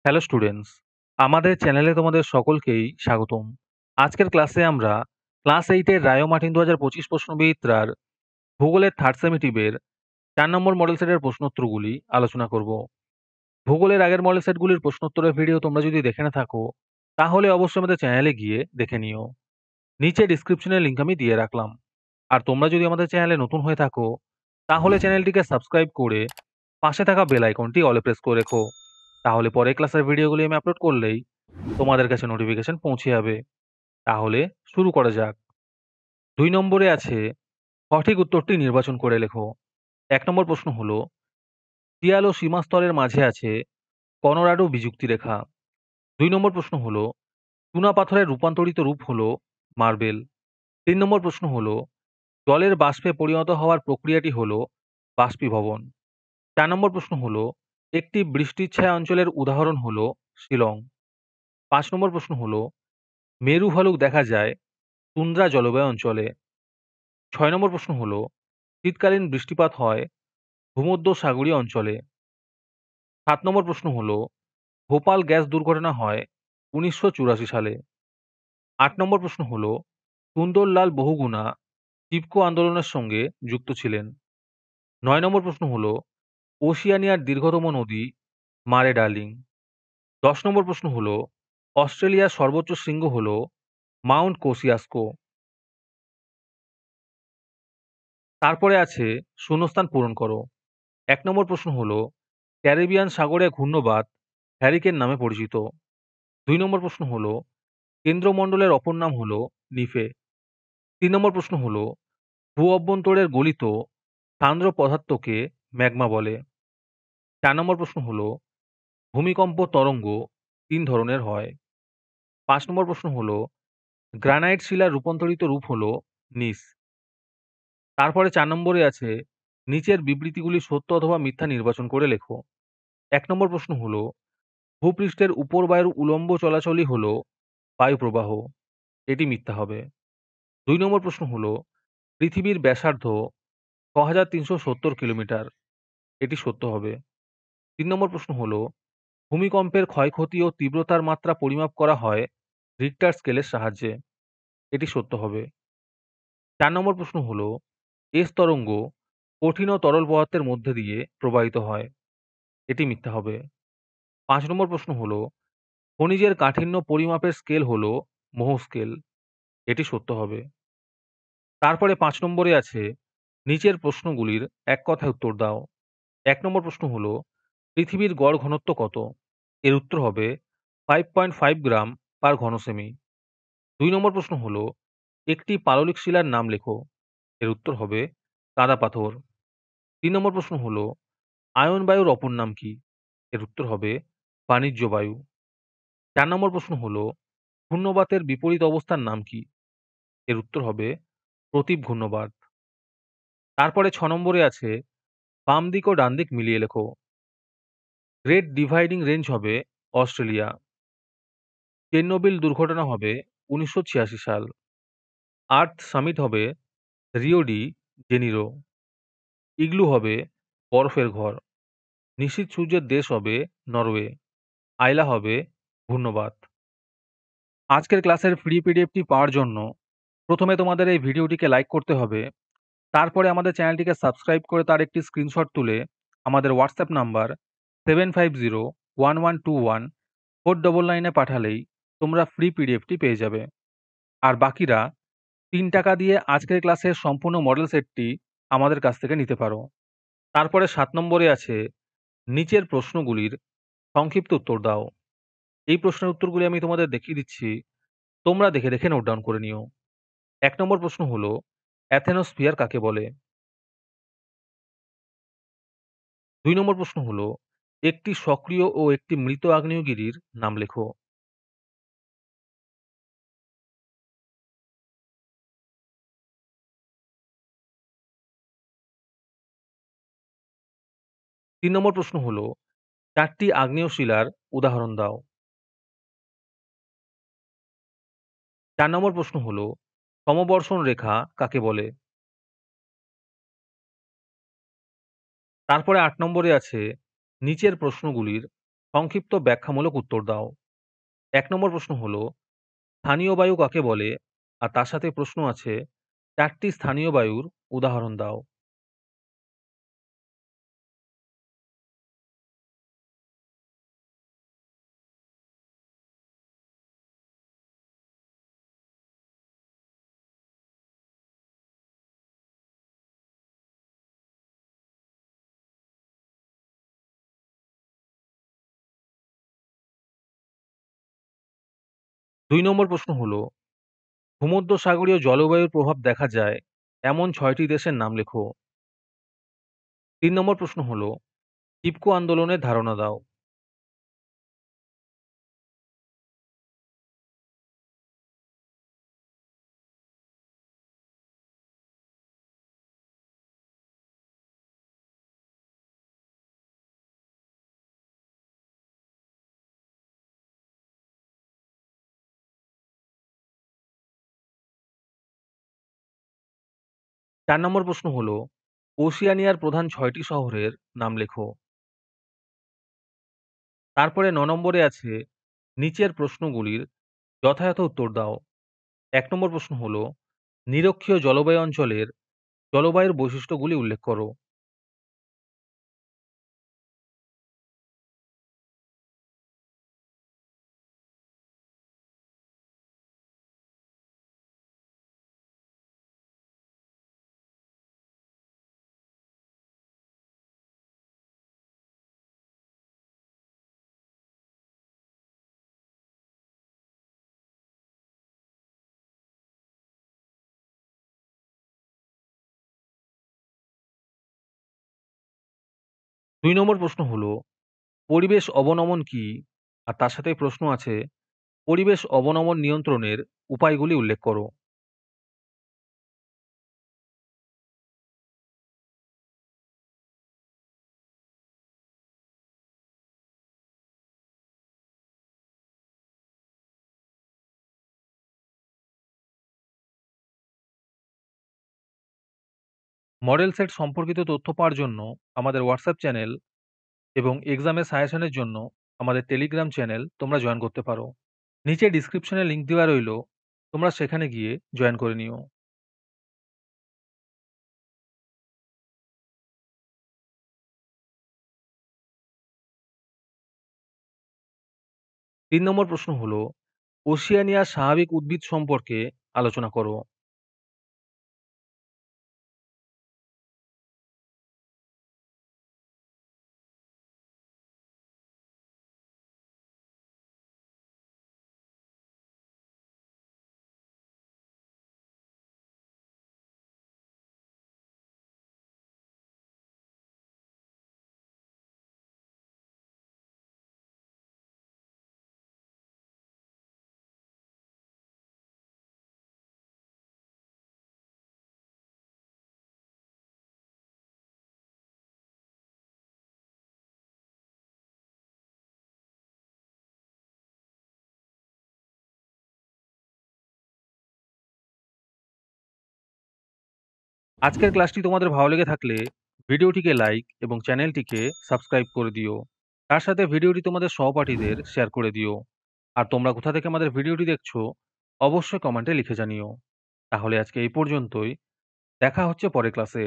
Hello students, আমাদের চ্যানেলে তোমাদের সকলকেই স্বাগতম। আজকের ক্লাসে আমরা ক্লাস 8 এর রায় ও মার্টিন 2025 প্রশ্নবিচিত্রার ভূগোলের থার্ড সেমিটিভের 4 নম্বর মডেল সেটের প্রশ্নোত্তরগুলি আলোচনা করব। ভূগোলের আগের মডেল সেটগুলির প্রশ্নোত্তরের ভিডিও তোমরা যদি দেখে না থাকো, তাহলে অবশ্যই আমাদের চ্যানেলে গিয়ে দেখে নিও। নিচে ডিসক্রিপশনের লিঙ্ক আমি দিয়ে রাখলাম। আর তোমরা যদি আমাদের চ্যানেলে নতুন হয়ে থাকো, তাহলে চ্যানেলটিকে সাবস্ক্রাইব করে পাশে থাকা বেল আইকনটি অলে প্রেস করে রেখো। তাহলে পরের ক্লাসের ভিডিওগুলি আমি আপলোড করলেই তোমাদের কাছে নোটিফিকেশন পৌঁছে যাবে। তাহলে শুরু করা যাক। 2 নম্বরে আছে সঠিক উত্তরটি নির্বাচন করে লেখো। 1 নম্বর প্রশ্ন হলো, শিয়াল ও সীমাস্তরের মাঝে আছে কলোরাডো বিযুক্তি রেখা। 2 নম্বর প্রশ্ন হলো, চুনা পাথরের রূপান্তরিত রূপ হলো মার্বেল। 3 নম্বর প্রশ্ন হলো, জলের বাষ্পে পরিণত হওয়ার প্রক্রিয়াটি হলো বাষ্পীভবন। 4 নম্বর প্রশ্ন হলো, একটি বৃষ্টিচ্ছায়া অঞ্চলের উদাহরণ হলো শিলং। 5 নম্বর প্রশ্ন হলো, মেরু ভালুক দেখা যায় তুন্দ্রা জলবায়ু অঞ্চলে। 6 নম্বর প্রশ্ন হলো, শীতকালীন বৃষ্টিপাত হয় ভূমধ্যসাগরীয় অঞ্চলে। 7 নম্বর প্রশ্ন হলো, ভোপাল গ্যাস দুর্ঘটনা হয় 1984 সালে। 8 নম্বর প্রশ্ন হলো, সুন্দরলাল বহুগুণা চিপকো আন্দোলনের সঙ্গে যুক্ত ছিলেন। 9 নম্বর প্রশ্ন হলো, ওশিয়ানিয়ার দীর্ঘতম নদী মারে ডার্লিং। 10 নম্বর প্রশ্ন হলো, অস্ট্রেলিয়ার সর্বোচ্চ শৃঙ্গ হলো মাউন্ট কোসিয়াস্কো। তারপরে আছে শূন্যস্থান পূরণ করো। 1 নম্বর প্রশ্ন হলো, ক্যারিবিয়ান সাগরে ঘূর্ণবাত হ্যারিকেন নামে পরিচিত। 2 নম্বর প্রশ্ন হলো, কেন্দ্রমণ্ডলের অপর নাম হলো নিফে। 3 নম্বর প্রশ্ন হলো, ভূ অভ্যন্তরের গলিত সান্দ্র পদার্থকে ম্যাগমা বলে। 4 নম্বর প্রশ্ন হলো, ভূমিকম্প তরঙ্গ 3 ধরনের হয়। 5 নম্বর প্রশ্ন হলো, গ্রানাইট শিলার রূপান্তরিত রূপ হলো নিস। তারপরে 4 নম্বরে আছে, নিচের বিবৃতিগুলি সত্য অথবা মিথ্যা নির্বাচন করে লেখো। 1 নম্বর প্রশ্ন হলো, ভূপৃষ্ঠের উপর বায়ুর উলম্ব চলাচলই হলো বায়ুপ্রবাহ। এটি মিথ্যা হবে। 2 নম্বর প্রশ্ন হলো, পৃথিবীর ব্যাসার্ধ ৬৩৭০ কিলোমিটার। এটি সত্য হবে। 3 নম্বর প্রশ্ন হলো, ভূমিকম্পের ক্ষয়ক্ষতি ও তীব্রতার মাত্রা পরিমাপ করা হয় রিক্টার স্কেলের সাহায্যে। এটি সত্য হবে। 4 নম্বর প্রশ্ন হলো, এস তরঙ্গ কঠিন ও তরল পদার্থের মধ্যে দিয়ে প্রবাহিত হয়। এটি মিথ্যা হবে। 5 নম্বর প্রশ্ন হলো, খনিজের কাঠিন্য পরিমাপের স্কেল হলো মোহ স্কেল। এটি সত্য হবে। তারপরে 5 নম্বরে আছে, নিচের প্রশ্নগুলির এক কথায় উত্তর দাও। 1 নম্বর প্রশ্ন হলো, পৃথিবীর গড় ঘনত্ব কত? এর উত্তর হবে 5.5 গ্রাম পার ঘনসেমি। 2 নম্বর প্রশ্ন হলো, একটি পাললিক শিলার নাম লেখো। এর উত্তর হবে কাদা পাথর। 3 নম্বর প্রশ্ন হলো, আয়ন বায়ুর অপর নাম কি? এর উত্তর হবে বাণিজ্য বায়ু। 4 নম্বর প্রশ্ন হলো, ঘূর্ণবাতের বিপরীত অবস্থার নাম কি? এর উত্তর হবে প্রতীপ ঘূর্ণবাত। তারপরে 6 নম্বরে আছে, বাম দিক ও ডান দিক মিলিয়ে লেখো। গ্রেট ডিভাইডিং রেঞ্জ হবে অস্ট্রেলিয়া। চেরনোবিল দুর্ঘটনা হবে 1986 সাল। আর্থ সামিট হবে রিও ডি জেনিরো। ইগলু হবে বরফের ঘর। নিশীথ সূর্যের দেশ হবে নরওয়ে। আইলা হবে ঘূর্ণবাত। আজকের ক্লাসের ফ্রি পিডিএফটি পাওয়ার জন্য প্রথমে তোমাদের এই ভিডিওটিকে লাইক করতে হবে। তারপরে আমাদের চ্যানেলটিকে সাবস্ক্রাইব করে তার একটি স্ক্রিনশট তুলে আমাদের হোয়াটসঅ্যাপ নাম্বার 7501121499 পাঠালেই তোমরা ফ্রি পিডিএফটি পেয়ে যাবে। আর বাকিরা 3 টাকা দিয়ে আজকের ক্লাসের সম্পূর্ণ মডেল সেটটি আমাদের কাছ থেকে নিতে পারো। তারপরে 7 নম্বরে আছে, নিচের প্রশ্নগুলির সংক্ষিপ্ত উত্তর দাও। এই প্রশ্নের উত্তরগুলি আমি তোমাদের দেখিয়ে দিচ্ছি, তোমরা দেখে দেখে নোট ডাউন করে নিও। 1 নম্বর প্রশ্ন হলো, অ্যাথেনোস্ফিয়ার কাকে বলে? 2 নম্বর প্রশ্ন হলো, একটি সক্রিয় ও একটি মৃত আগ্নেয়গিরির নাম লেখো। 3 নম্বর প্রশ্ন হলো, 4টি আগ্নেয় শিলার উদাহরণ দাও। 4 নম্বর প্রশ্ন হলো, সমবর্ষণ রেখা কাকে বলে? তারপরে 8 নম্বরে আছে, নিচের প্রশ্নগুলির সংক্ষিপ্ত ব্যাখ্যামূলক উত্তর দাও। ১ নম্বর প্রশ্ন হলো, স্থানীয় বায়ু কাকে বলে? আর তার সাথে প্রশ্ন আছে, ৪ টি স্থানীয় বায়ুর উদাহরণ দাও। ২ নম্বর প্রশ্ন হলো, ভূমধ্যসাগরীয় জলবায়ুর প্রভাব দেখা যায় এমন ৬ টি দেশের নাম লেখো। ৩ নম্বর প্রশ্ন হলো, ইফকো আন্দোলনের ধারণা দাও। ৪ নম্বর প্রশ্ন হলো, ওশিয়ানিয়ার প্রধান ৬ টি শহরের নাম লেখো। তারপরে ৯ নম্বরে আছে, নিচের প্রশ্নগুলির যথাযথ উত্তর দাও। ১ নম্বর প্রশ্ন হলো, নিরক্ষীয় জলবায়ু অঞ্চলের জলবায়ুর বৈশিষ্ট্যগুলি উল্লেখ করো। ২ নম্বর প্রশ্ন হলো, পরিবেশ অবনমন কি? আর তার সাথে প্রশ্ন আছে, পরিবেশ অবনমন নিয়ন্ত্রণের উপায়গুলি উল্লেখ করো। 'মডেল সেট' সম্পর্কিত তথ্য পাওয়ার জন্য আমাদের হোয়াটসঅ্যাপ চ্যানেল এবং এক্সামের সাজেশনের জন্য আমাদের টেলিগ্রাম চ্যানেল তোমরা জয়েন করতে পারো। নিচে ডেসক্রিপশনে লিংক দেওয়া রইলো, তোমরা সেখানে গিয়ে জয়েন করে নিও। ৩ নম্বর প্রশ্ন হলো, ওশিয়ানিয়ার স্বাভাবিক উদ্ভিদ সম্পর্কে আলোচনা করো। 'আজকের ক্লাসটি তোমাদের ভালো লেগে থাকলে ভিডিওটিকে লাইক এবং চ্যানেলটিকে সাবস্ক্রাইব করে দিও। তার সাথে ভিডিওটি তোমাদের সহপাঠীদের শেয়ার করে দিও। আর তোমরা কোথা থেকে আমাদের ভিডিওটি দেখছো অবশ্যই কমেন্টে লিখে জানিও। তাহলে আজকে এই পর্যন্তই। দেখা হচ্ছে পরের ক্লাসে।